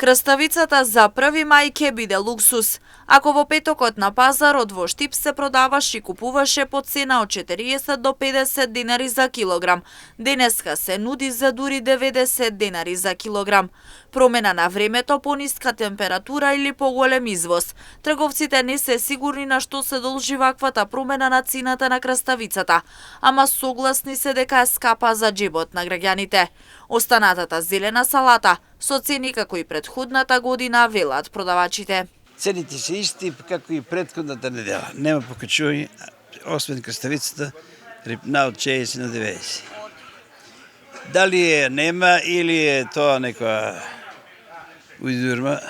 Краставицата за 1 мај ќе биде луксус. Ако во петокот на пазарот во Штип се продаваше и купуваше по цена од 40 до 50 динари за килограм, денеска се нуди за дури 90 динари за килограм. Промена на времето, пониска температура или поголем извоз. Трговците не се сигурни на што се должи ваквата промена на цената на краставицата, ама согласни се дека е скапа за џебот на граѓаните. Останатата зелена салата со цени како и претходната година, велат продавачите. Цените се исти како и претходната недела. Нема покачување, освен краставицата, рипна од 60 на 90. Дали е нема или е тоа некоја уидурма,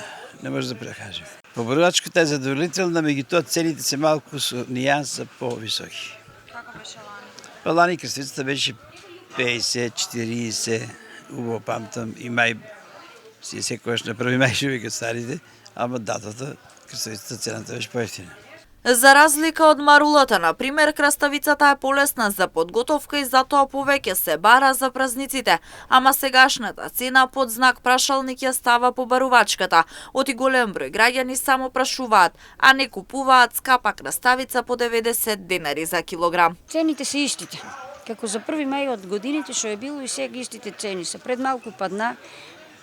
не може да прекажем. Поборувачката е задоволителна, меѓутоа цените се малку со нијанса повисоки. Како беше лани? Лани краставицата беше 50, 40, убаво памтам, и мај си секојаш на 1 мај шо викат старите, ама датата краставицата цената беше поевтина. За разлика од марулата, например, краставицата е полесна за подготовка и затоа повеќе се бара за празниците, ама сегашната цена под знак прашалник ја става побарувачката. Оти голем број граѓани само прашуваат, а не купуваат скапа краставица по 90 денари за килограм. Цените се истите. Како за 1 мај од годините што е било и сега истите цени се. Пред малку падна,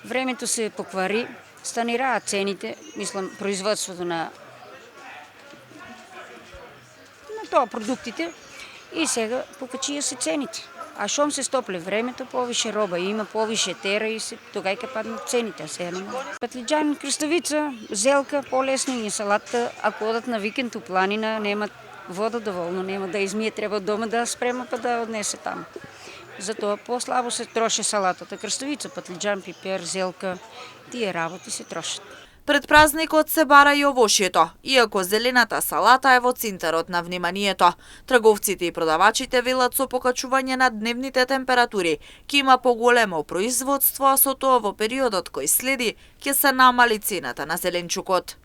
времето се поквари, станираат цените, мислам, производството на тоа продуктите и сега покачија се цените. А шом се стопле времето, повише роба има, повише тера и се тогај ке паднат цените, а сега не може. Патлиџан, краставица, зелка, полесни и салата, ако одат на викенд у планина, немат вода доволно, нема да измие, треба дома да спрема па да однесе таму. Затоа послабо се троше салатата, краставица, патлиџан, пипер, зелка, тие работи се трошат. Пред празникот се бара и овошјето, иако зелената салата е во центарот на вниманието. Трговците и продавачите велат со покачување на дневните температури ќе има поголемо производство, а со тоа во периодот кој следи ќе се намали цената на зеленчукот.